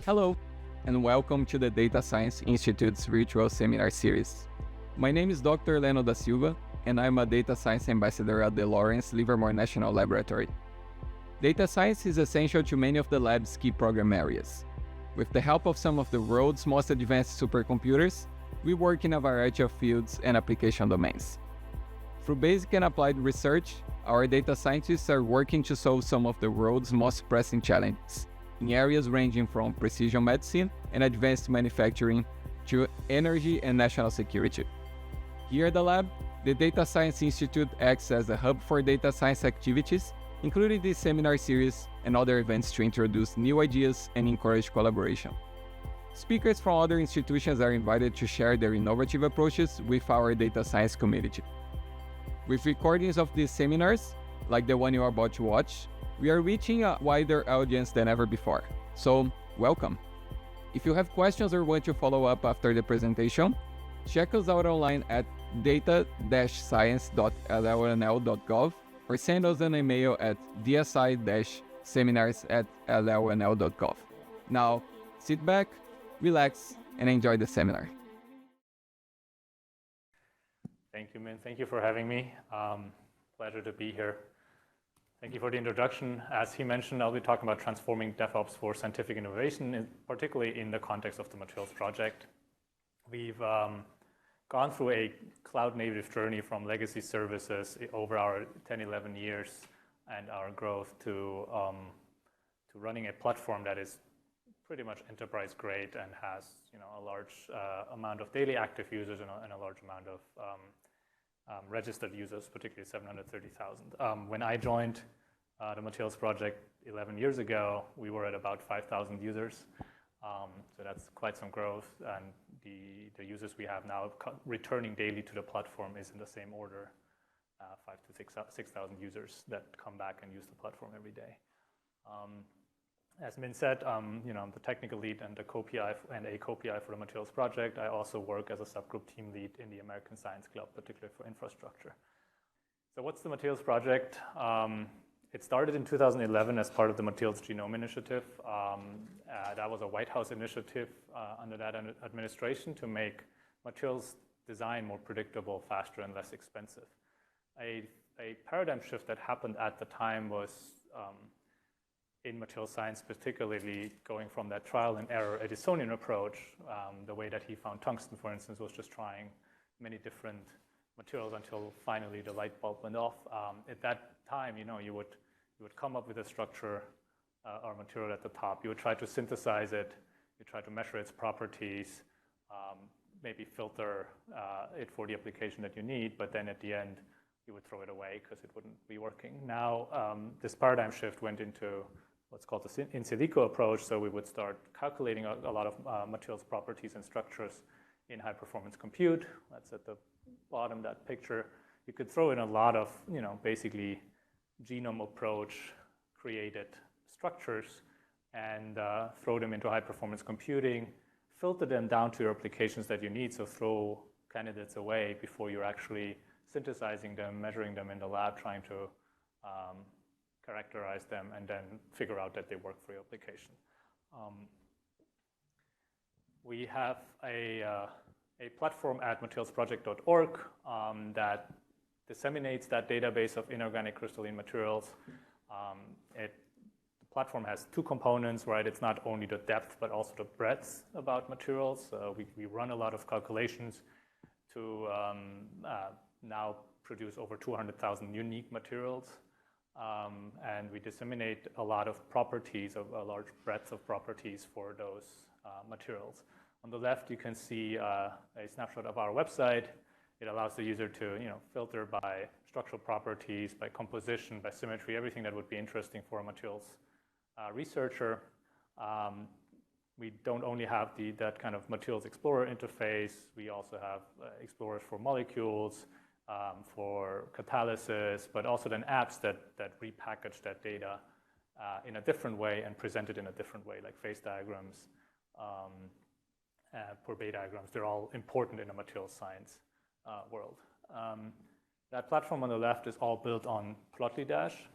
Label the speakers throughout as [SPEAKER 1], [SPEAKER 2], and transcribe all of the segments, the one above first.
[SPEAKER 1] Hello, and welcome to the Data Science Institute's virtual seminar series. My name is Dr. Leno da Silva, and I'm a data science ambassador at the Lawrence Livermore National Laboratory. Data science is essential to many of the lab's key program areas. With the help of some of the world's most advanced supercomputers, we work in a variety of fields and application domains. Through basic and applied research, our data scientists are working to solve some of the world's most pressing challenges, in areas ranging from precision medicine and advanced manufacturing to energy and national security. Here at the lab, the Data Science Institute acts as a hub for data science activities, including this seminar series and other events to introduce new ideas and encourage collaboration. Speakers from other institutions are invited to share their innovative approaches with our data science community. With recordings of these seminars, like the one you are about to watch, we are reaching a wider audience than ever before. So, welcome. If you have questions or want to follow up after the presentation, check us out online at data-science.llnl.gov or send us an email at dsi-seminars@llnl.gov. Now, sit back, relax, and enjoy the seminar.
[SPEAKER 2] Thank you, Min. Thank you for having me. Pleasure to be here. Thank you for the introduction. As he mentioned, I'll be talking about transforming DevOps for scientific innovation, particularly in the context of the Materials Project. We've gone through a cloud-native journey from legacy services over our 10, 11 years and our growth to running a platform that is pretty much enterprise-grade and has a large amount of daily active users and a large amount of registered users, particularly 730,000. When I joined the Materials Project 11 years ago, we were at about 5,000 users. So that's quite some growth, and the users we have now returning daily to the platform is in the same order, 5,000 to 6,000 users that come back and use the platform every day. As Min said, I'm the technical lead and a co-PI for the Materials Project. I also work as a subgroup team lead in the American Science Club, particularly for infrastructure. So what's the Materials Project? It started in 2011 as part of the Materials Genome Initiative. That was a White House initiative under that administration to make materials design more predictable, faster, and less expensive. A paradigm shift that happened at the time was in material science, particularly going from that trial and error Edisonian approach. The way that he found tungsten, for instance, was just trying many different materials until finally the light bulb went off. At that time, you would come up with a structure or material at the top. You would try to synthesize it. You try to measure its properties, maybe filter it for the application that you need, but then at the end, you would throw it away because it wouldn't be working. Now, this paradigm shift went into what's called the in silico approach. So we would start calculating a lot of materials properties and structures in high performance compute. That's at the bottom, that picture. You could throw in a lot of, basically genome approach created structures and throw them into high performance computing, filter them down to your applications that you need. So throw candidates away before you're actually synthesizing them, measuring them in the lab, trying to characterize them, and then figure out that they work for your application. We have a platform at materialsproject.org that disseminates that database of inorganic crystalline materials. The platform has two components, right? It's not only the depth, but also the breadth about materials. We run a lot of calculations to now produce over 200,000 unique materials. And we disseminate a lot of properties, a large breadth of properties for those materials. On the left, you can see a snapshot of our website. It allows the user to filter by structural properties, by composition, by symmetry, everything that would be interesting for a materials researcher. We don't only have that kind of materials explorer interface. We also have explorers for molecules, for catalysis, but also then apps that repackage that data in a different way and present it in a different way, like phase diagrams, Courbet diagrams. They're all important in a materials science world. That platform on the left is all built on Plotly Dash.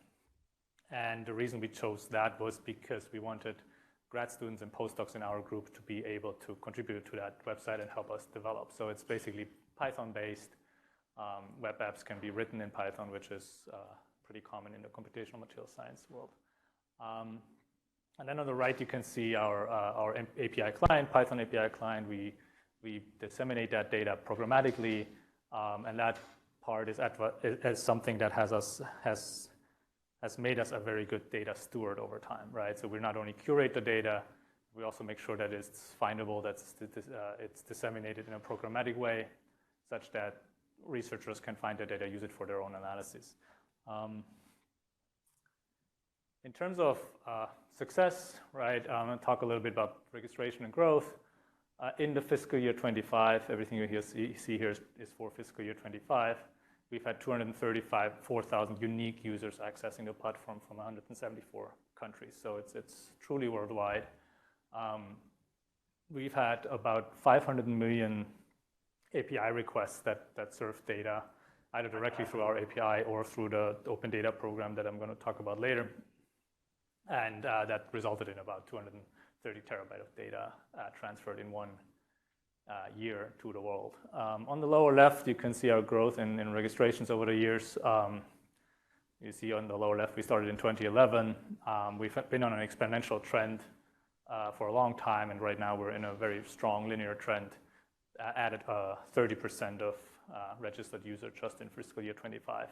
[SPEAKER 2] And the reason we chose that was because we wanted grad students and postdocs in our group to be able to contribute to that website and help us develop. So it's basically Python-based. Web apps can be written in Python, which is pretty common in the computational material science world. And then on the right, you can see our API client, Python API client. We disseminate that data programmatically, and that part is something that has made us a very good data steward over time, right? So we not only curate the data, we also make sure that it's findable, that it's disseminated in a programmatic way, such that researchers can find the data, use it for their own analysis. In terms of success, right, I'm going to talk a little bit about registration and growth. In the fiscal year 25, everything you see here is for fiscal year 25. We've had 234,000 unique users accessing the platform from 174 countries, so it's truly worldwide. We've had about 500 million API requests that serve data, either directly through our API or through the Open Data Program that I'm going to talk about later. And that resulted in about 230 terabytes of data transferred in 1 year to the world. On the lower left, you can see our growth in registrations over the years. You see on the lower left, we started in 2011. We've been on an exponential trend for a long time, and right now we're in a very strong linear trend. Added 30% of registered users just in fiscal year 25.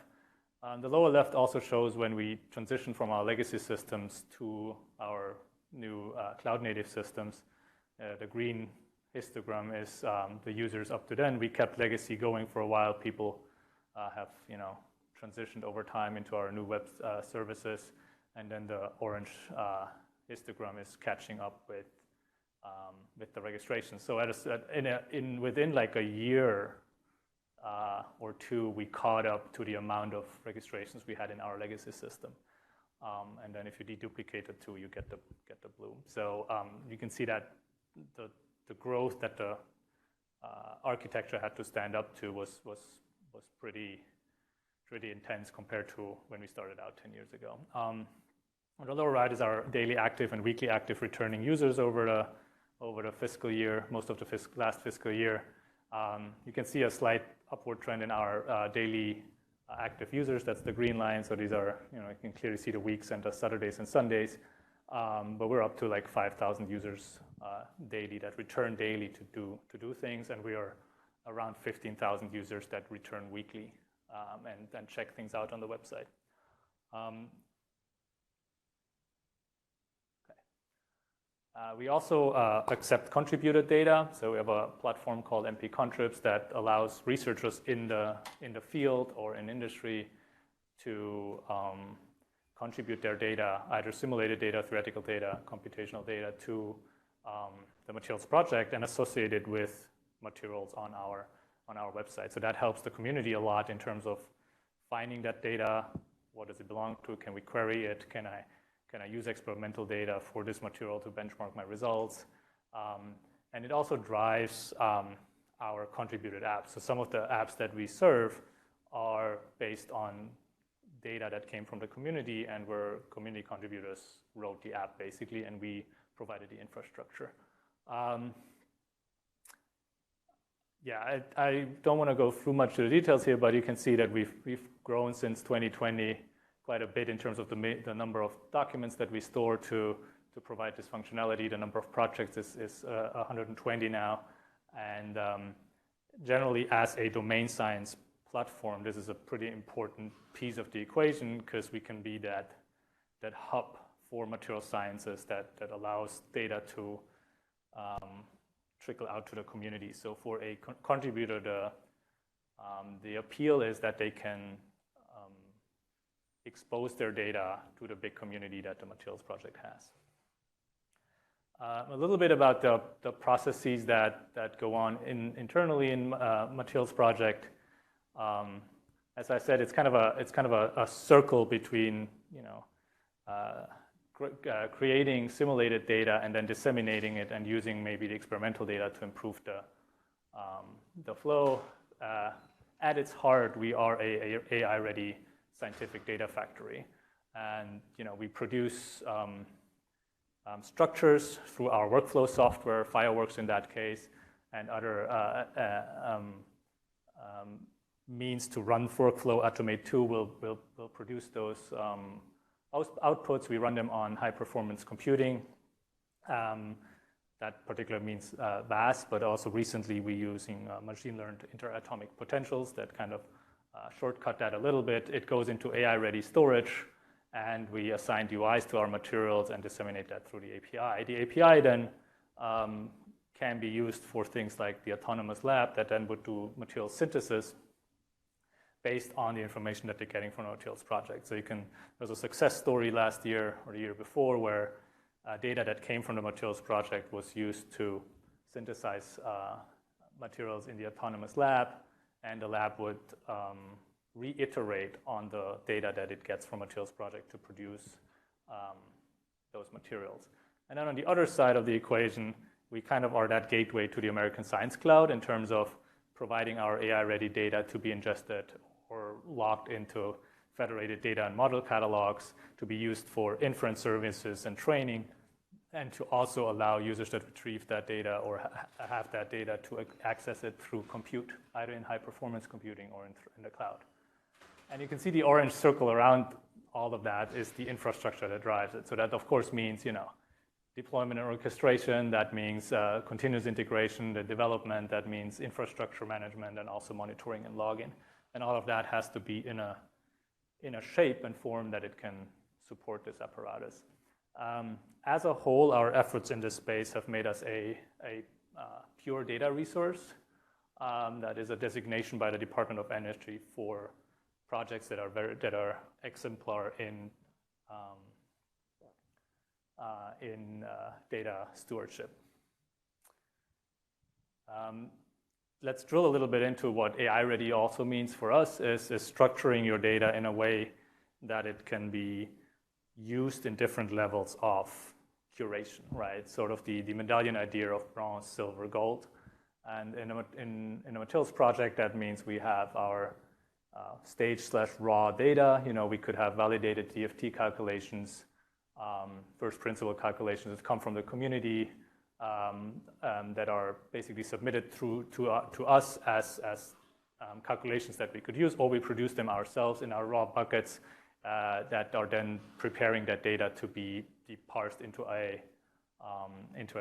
[SPEAKER 2] The lower left also shows when we transitioned from our legacy systems to our new cloud-native systems. The green histogram is the users up to then. We kept legacy going for a while. People have, transitioned over time into our new web services, and then the orange histogram is catching up with the registration. So within like a year or two, we caught up to the amount of registrations we had in our legacy system. And then if you deduplicate the two, you get the blue. So you can see that the growth that the architecture had to stand up to was pretty intense compared to when we started out 10 years ago. On the lower right is our daily active and weekly active returning users over the fiscal year, most of the last fiscal year. You can see a slight upward trend in our daily active users. That's the green line. So these are, you can clearly see the weeks and the Saturdays and Sundays. But we're up to like 5,000 users daily that return daily to do things, and we are around 15,000 users that return weekly and check things out on the website. We also accept contributed data. So we have a platform called MP Contribs that allows researchers in the field or in industry to contribute their data, either simulated data, theoretical data, computational data, to the materials project and associate it with materials on our website. So that helps the community a lot in terms of finding that data. What does it belong to? Can we query it? Can I use experimental data for this material to benchmark my results? And it also drives our contributed apps. So some of the apps that we serve are based on data that came from the community and where community contributors wrote the app basically, and we provided the infrastructure. I don't want to go through much of the details here, but you can see that we've grown since 2020 quite a bit in terms of the number of documents that we store to provide this functionality. The number of projects is 120 now. And generally, as a domain science platform, this is a pretty important piece of the equation because we can be that hub for material sciences that allows data to trickle out to the community. So for a contributor, the appeal is that they can expose their data to the big community that the materials project has. A little bit about the processes that go on internally in materials project. As I said, it's kind of a circle between creating simulated data and then disseminating it and using maybe the experimental data to improve the flow. At its heart, we are a AI-ready scientific data factory, and we produce structures through our workflow software, Fireworks in that case, and other means to run workflow. Automate 2 will produce those outputs. We run them on high-performance computing. That particular means VAS, but also recently we're using machine-learned interatomic potentials that kind of shortcut that a little bit. It goes into AI-ready storage, and we assign UIs to our materials and disseminate that through the API. The API then can be used for things like the autonomous lab that then would do material synthesis based on the information that they're getting from the materials project. So there's a success story last year or the year before where data that came from the materials project was used to synthesize materials in the autonomous lab, and the lab would reiterate on the data that it gets from materials project to produce those materials. And then on the other side of the equation, we kind of are that gateway to the American Science Cloud in terms of providing our AI-ready data to be ingested or logged into federated data and model catalogs to be used for inference services and training, and to also allow users that retrieve that data or have that data to access it through compute, either in high-performance computing or in the cloud. And you can see the orange circle around all of that is the infrastructure that drives it. So that, of course, means deployment and orchestration. That means continuous integration, the development. That means infrastructure management and also monitoring and logging. And all of that has to be in a shape and form that it can support this apparatus. As a whole, our efforts in this space have made us a pure data resource. That is a designation by the Department of Energy for projects that are exemplar in data stewardship. Let's drill a little bit into what AI-ready also means for us is structuring your data in a way that it can be used in different levels of curation, right? Sort of the medallion idea of bronze, silver, gold. And in a materials project, that means we have our stage/raw data. We could have validated DFT calculations, first principle calculations that come from the community that are basically submitted to us as calculations that we could use, or we produce them ourselves in our raw buckets that are then preparing that data to be parsed into a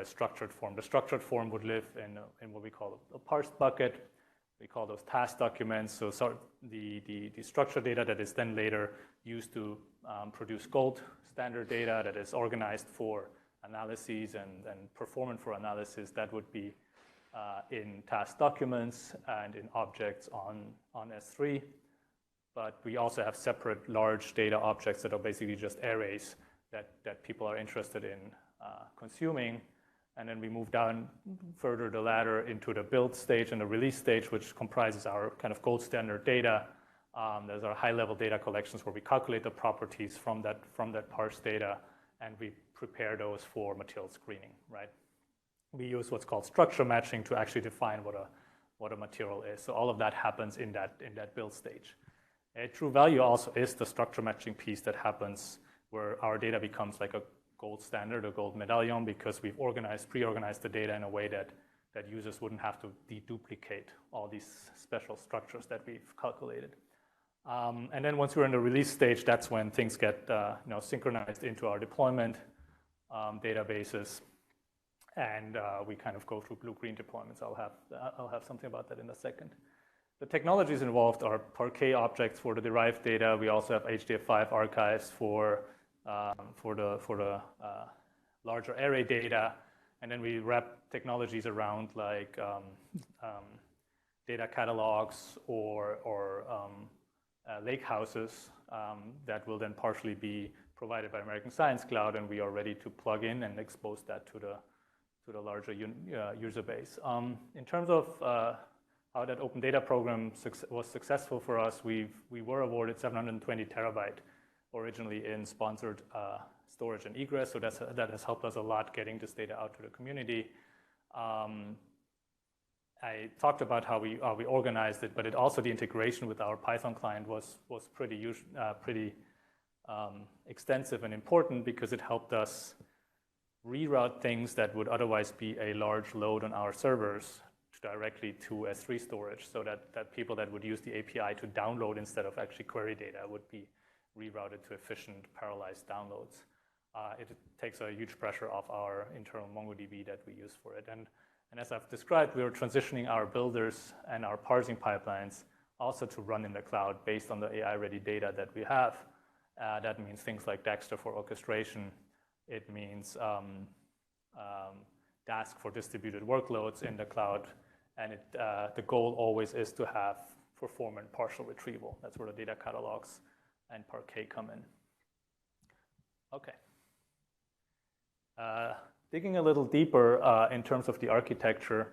[SPEAKER 2] structured form. The structured form would live in what we call a parsed bucket. We call those task documents. So the structured data that is then later used to produce gold standard data that is organized for analyses and performant for analysis, that would be in task documents and in objects on S3. But we also have separate large data objects that are basically just arrays that people are interested in consuming. And then we move down further the ladder into the build stage and the release stage, which comprises our kind of gold standard data. There's our high-level data collections where we calculate the properties from that parsed data, and we prepare those for material screening, right? We use what's called structure matching to actually define what a material is. So all of that happens in that build stage. A true value also is the structure matching piece that happens where our data becomes like a gold standard, a gold medallion, because we've pre-organized the data in a way that users wouldn't have to deduplicate all these special structures that we've calculated. And then once we're in the release stage, that's when things get synchronized into our deployment databases, and we kind of go through blue-green deployments. I'll have something about that in a second. The technologies involved are Parquet objects for the derived data. We also have HDF5 archives for the larger array data, and then we wrap technologies around like data catalogs or lake houses that will then partially be provided by American Science Cloud, and we are ready to plug in and expose that to the larger user base. In terms of how that Open Data Program was successful for us, we were awarded 720 terabyte originally in sponsored storage and egress, so that has helped us a lot getting this data out to the community. I talked about how we organized it, but the integration with our Python client was pretty extensive and important because it helped us reroute things that would otherwise be a large load on our servers directly to S3 storage, so that people that would use the API to download instead of actually query data would be rerouted to efficient parallelized downloads. It takes a huge pressure off our internal MongoDB that we use for it. And as I've described, we are transitioning our builders and our parsing pipelines also to run in the cloud based on the AI-ready data that we have. That means things like Dexter for orchestration. It means Dask for distributed workloads in the cloud. And the goal always is to have performant partial retrieval. That's where the data catalogs and Parquet come in. Okay. Digging a little deeper in terms of the architecture,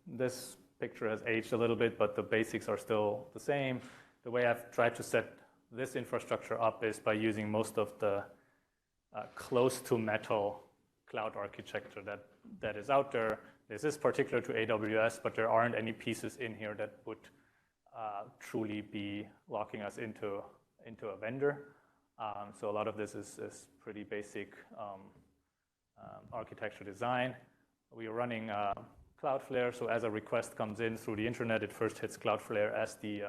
[SPEAKER 2] this picture has aged a little bit, but the basics are still the same. The way I've tried to set this infrastructure up is by using most of the close to metal cloud architecture that is out there. This is particular to AWS, but there aren't any pieces in here that would truly be locking us into a vendor. So a lot of this is pretty basic architecture design. We are running Cloudflare, so as a request comes in through the internet, it first hits Cloudflare as the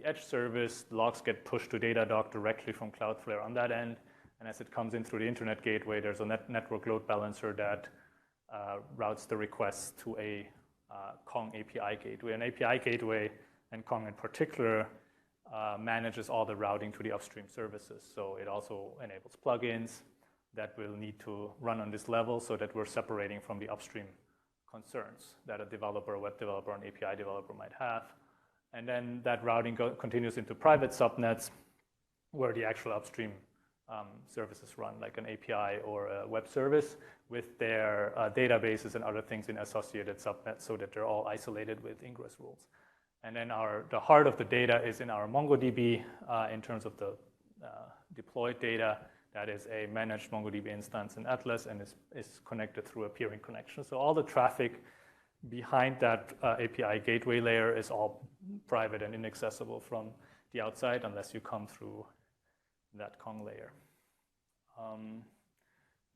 [SPEAKER 2] edge service. Logs get pushed to Datadog directly from Cloudflare on that end. And as it comes in through the internet gateway, there's a network load balancer that routes the requests to a Kong API gateway. An API gateway, and Kong in particular, manages all the routing to the upstream services. So it also enables plugins that will need to run on this level so that we're separating from the upstream concerns that a developer, a web developer, an API developer might have. And then that routing continues into private subnets where the actual upstream services run, like an API or a web service with their databases and other things in associated subnets so that they're all isolated with ingress rules. And then the heart of the data is in our MongoDB in terms of the deployed data. That is a managed MongoDB instance in Atlas and is connected through a peering connection. So all the traffic behind that API gateway layer is all private and inaccessible from the outside unless you come through that Kong layer. A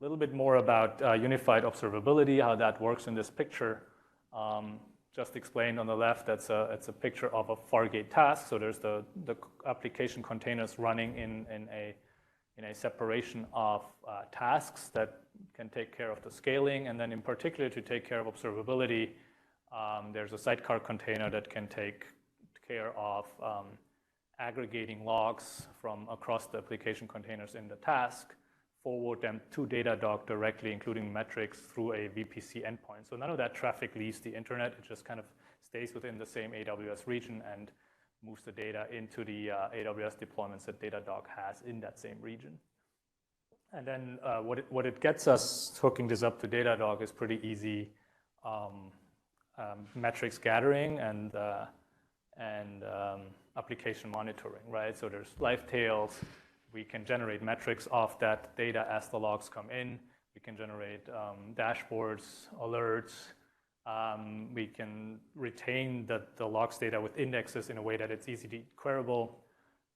[SPEAKER 2] little bit more about unified observability, how that works in this picture. Just explained on the left, it's a picture of a Fargate task. So there's the application containers running in a separation of tasks that can take care of the scaling. And then in particular, to take care of observability, there's a sidecar container that can take care of aggregating logs from across the application containers in the task, forward them to Datadog directly, including metrics through a VPC endpoint. So none of that traffic leaves the internet. It just kind of stays within the same AWS region and moves the data into the AWS deployments that Datadog has in that same region. And then what it gets us hooking this up to Datadog is pretty easy metrics gathering and application monitoring, right? So there's live tails. We can generate metrics off that data as the logs come in. We can generate dashboards, alerts. We can retain the logs data with indexes in a way that it's easily queryable.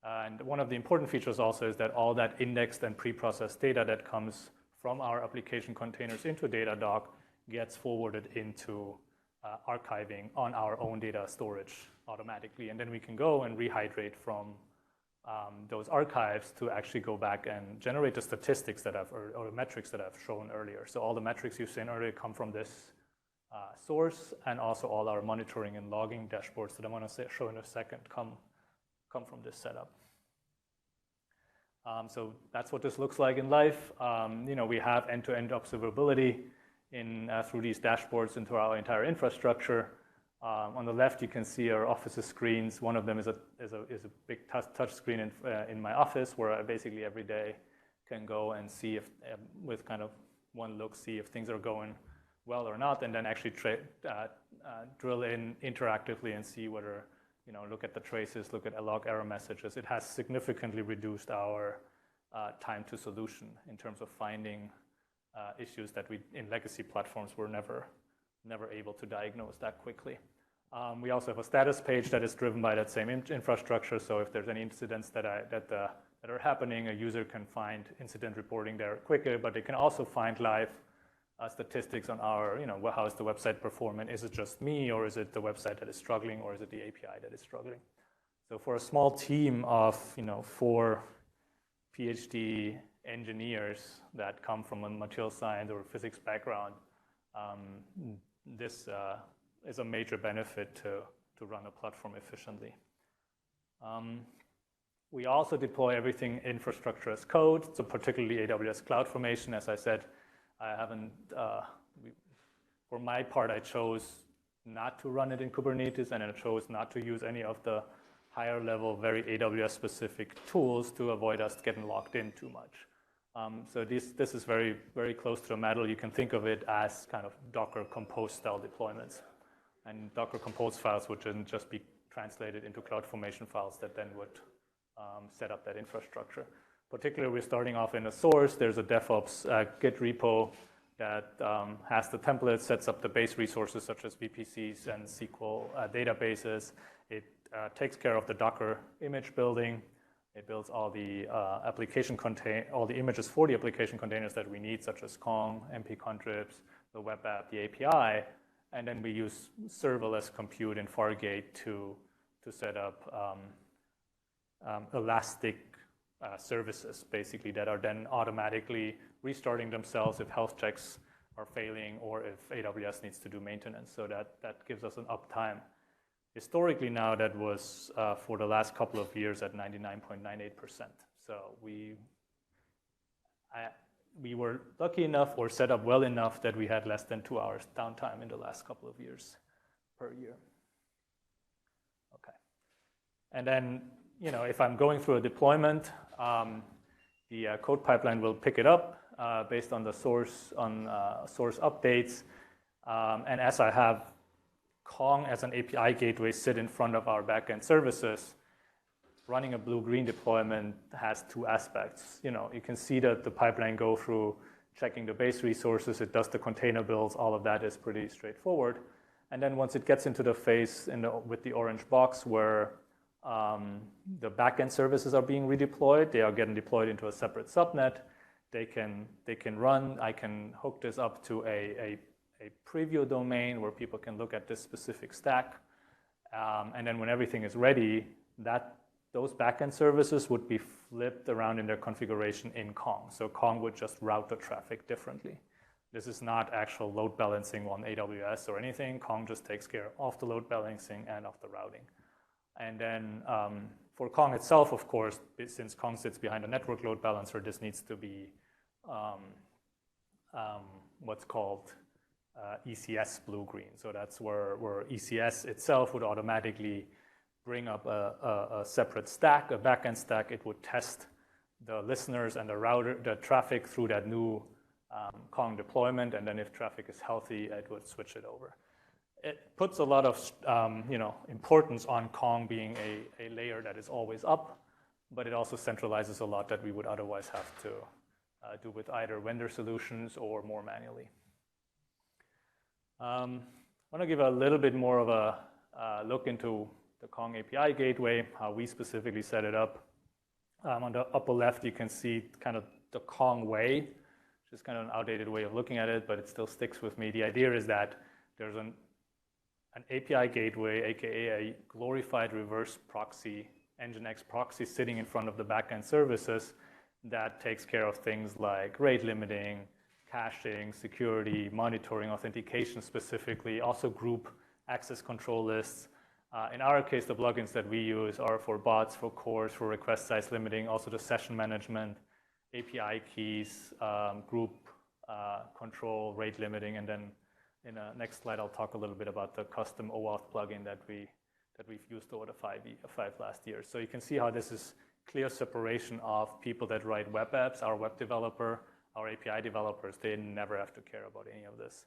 [SPEAKER 2] And one of the important features also is that all that indexed and pre-processed data that comes from our application containers into Datadog gets forwarded into archiving on our own data storage automatically. And then we can go and rehydrate from those archives to actually go back and generate the statistics that or the metrics that I've shown earlier. So all the metrics you've seen earlier come from this source, and also all our monitoring and logging dashboards that I'm going to show in a second come from this setup. So that's what this looks like in life. We have end-to-end observability through these dashboards into our entire infrastructure. On the left, you can see our office's screens. One of them is a big touch screen in my office, where I basically every day can go and see if, with kind of one look, see if things are going well or not, and then actually drill in interactively and see whether, look at the traces, look at log error messages. It has significantly reduced our time to solution in terms of finding issues that we in legacy platforms were never able to diagnose that quickly. We also have a status page that is driven by that same infrastructure. So if there's any incidents that the that are happening. A user can find incident reporting there quicker, but they can also find live statistics on our, how is the website performing? Is it just me, or is it the website that is struggling, or is it the API that is struggling? So for a small team of 4 PhD engineers that come from a material science or physics background, this is a major benefit to run a platform efficiently. We also deploy everything infrastructure as code, so particularly AWS CloudFormation. As I said, I haven't, for my part, I chose not to run it in Kubernetes, and I chose not to use any of the higher level, very AWS specific tools to avoid us getting locked in too much. So this is very, very close to the metal. You can think of it as kind of Docker Compose style deployments. And Docker Compose files would then just be translated into CloudFormation files that then would set up that infrastructure. Particularly, we're starting off in a source. There's a DevOps Git repo that has the template, sets up the base resources such as VPCs and SQL databases. It takes care of the Docker image building. It builds all the all the images for the application containers that we need, such as Kong, MP contribs, the web app, the API, and then we use serverless compute in Fargate to set up elastic services, basically, that are then automatically restarting themselves if health checks are failing or if AWS needs to do maintenance. So that gives us an uptime. Historically now, that was for the last couple of years at 99.98%. So we were lucky enough or set up well enough that we had less than 2 hours downtime in the last couple of years per year. Okay. And then, if I'm going through a deployment, the code pipeline will pick it up based on the source updates. And as I have Kong as an API gateway sit in front of our backend services, running a blue-green deployment has 2 aspects. You can see that the pipeline go through checking the base resources. It does the container builds. All of that is pretty straightforward. And then once it gets into the phase with the orange box where the backend services are being redeployed, they are getting deployed into a separate subnet. They can run. I can hook this up to a preview domain where people can look at this specific stack. And then when everything is ready, those backend services would be flipped around in their configuration in Kong. So Kong would just route the traffic differently. This is not actual load balancing on AWS or anything. Kong just takes care of the load balancing and of the routing. And then for Kong itself, of course, since Kong sits behind a network load balancer, this needs to be what's called ECS blue-green. So that's where ECS itself would automatically bring up a separate stack, a backend stack. It would test the listeners and the traffic through that new Kong deployment, and then if traffic is healthy, it would switch it over. It puts a lot of importance on Kong being a layer that is always up, but it also centralizes a lot that we would otherwise have to do with either vendor solutions or more manually. I want to give a little bit more of a look into the Kong API gateway, how we specifically set it up. On the upper left, you can see kind of the Kong way, which is kind of an outdated way of looking at it, but it still sticks with me. The idea is that there's an API gateway, aka a glorified reverse proxy, Nginx proxy sitting in front of the backend services that takes care of things like rate limiting, caching, security, monitoring, authentication specifically, also group access control lists. In our case, the plugins that we use are for bots, for cores, for request size limiting, also the session management, API keys, group control, rate limiting, and then in the next slide, I'll talk a little bit about the custom OAuth plugin that we've used over the 5 last years. So you can see how this is clear separation of people that write web apps, our web developer, our API developers. They never have to care about any of this.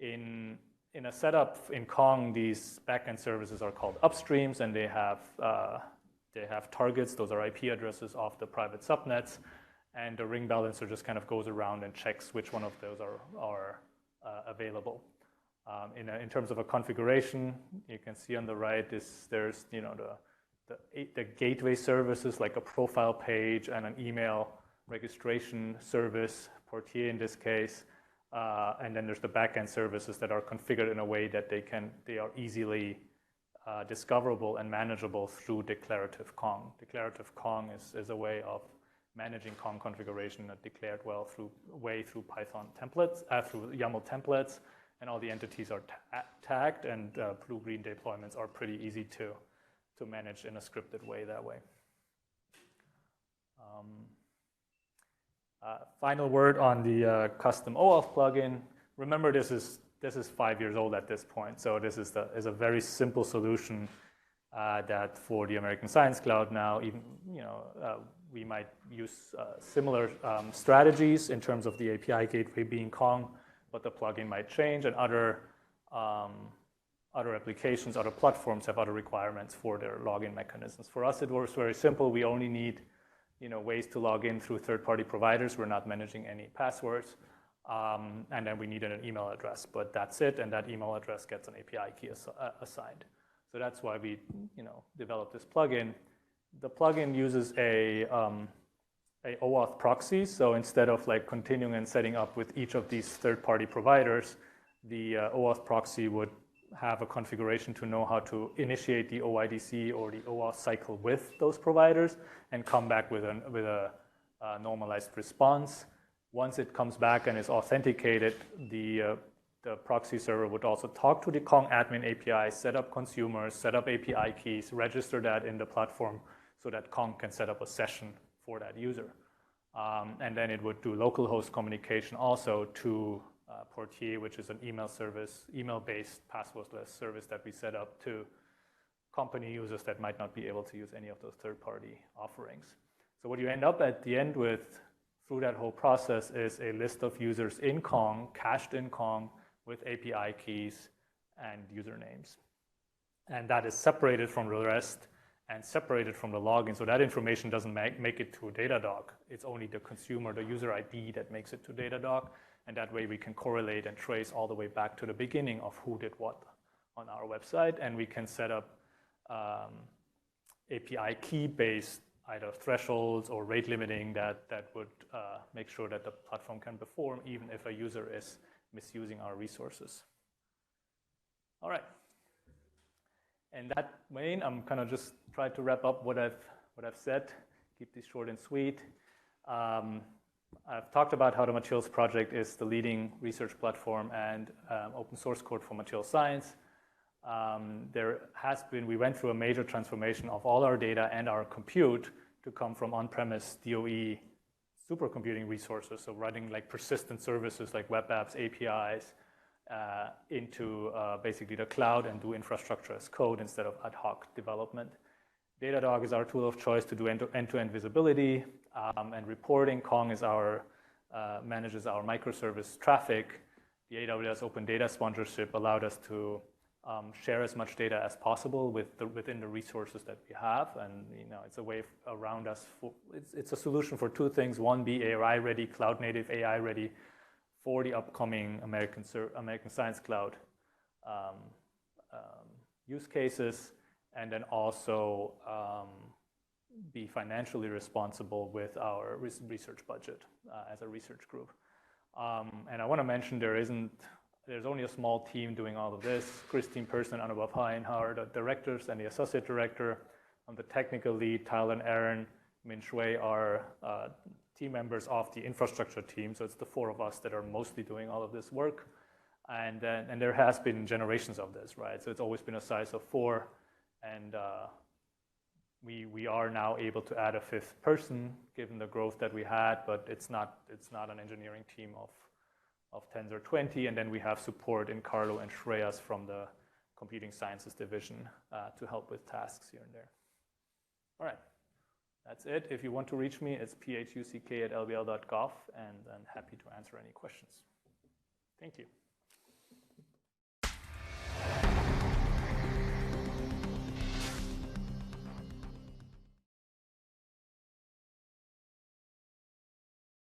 [SPEAKER 2] In a setup in Kong, these backend services are called upstreams, and they have targets. Those are IP addresses of the private subnets, and the ring balancer just kind of goes around and checks which one of those are available. In terms of a configuration, you can see on the right, there's the the gateway services like a profile page and an email registration service, Portier in this case, and then there's the backend services that are configured in a way that they are easily discoverable and manageable through declarative Kong. Declarative Kong is a way of managing Kong configuration that declared well through Python templates, through YAML templates, and all the entities are tagged, and blue-green deployments are pretty easy to manage in a scripted way that way. Final word on the custom OAuth plugin. Remember, this is 5 years old at this point, so this is a very simple solution that for the American Science Cloud now, even we might use similar strategies in terms of the API gateway being Kong, but the plugin might change, and other applications, other platforms have other requirements for their login mechanisms. For us, it works very simple. We only need ways to log in through third-party providers. We're not managing any passwords. And then we needed an email address, but that's it, and that email address gets an API key assigned. So that's why we developed this plugin. The plugin uses a OAuth proxy, so instead of continuing and setting up with each of these third-party providers, the OAuth proxy would have a configuration to know how to initiate the OIDC or the OAuth cycle with those providers and come back with a normalized response. Once it comes back and is authenticated, the proxy server would also talk to the Kong admin API, set up consumers, set up API keys, register that in the platform so that Kong can set up a session for that user. And then it would do localhost communication also to Portier, which is an email service, email-based passwordless service that we set up to company users that might not be able to use any of those third-party offerings. So what you end up at the end with through that whole process is a list of users in Kong, cached in Kong, with API keys and usernames. And that is separated from the rest and separated from the login. So that information doesn't make it to Datadog. It's only the consumer, the user ID that makes it to Datadog. And that way we can correlate and trace all the way back to the beginning of who did what on our website. And we can set up API key-based either thresholds or rate limiting that would make sure that the platform can perform even if a user is misusing our resources. All right. And that vein, I'm kind of just trying to wrap up what I've said, keep this short and sweet. I've talked about how the Materials project is the leading research platform and open source code for material science. We went through a major transformation of all our data and our compute to come from on-premise DOE supercomputing resources, so running persistent services like web apps, APIs, into basically the cloud and do infrastructure as code instead of ad hoc development. Datadog is our tool of choice to do end-to-end visibility and reporting. Kong manages our microservice traffic. The AWS Open Data sponsorship allowed us to share as much data as possible within the resources that we have, and it's a way around us. It's a solution for two things: one, be AI-ready, cloud-native AI-ready for the upcoming American Science Cloud use cases, and then also be financially responsible with our research budget as a research group. And I want to mention there's only a small team doing all of this. Christine Person and Anubhav Hain are the directors and the associate director. I'm the technical lead. Tyler and Aaron, Min Shui are team members of the infrastructure team. So it's the four of us that are mostly doing all of this work. And there has been generations of this, right? So it's always been a size of 4. And we are now able to add a 5th person given the growth that we had, but it's not an engineering team of 10 or 20, and then we have support in Carlo and Shreyas from the computing sciences division to help with tasks here and there. All right, that's it. If you want to reach me, it's phuck@lbl.gov, and I'm happy to answer any questions. Thank you.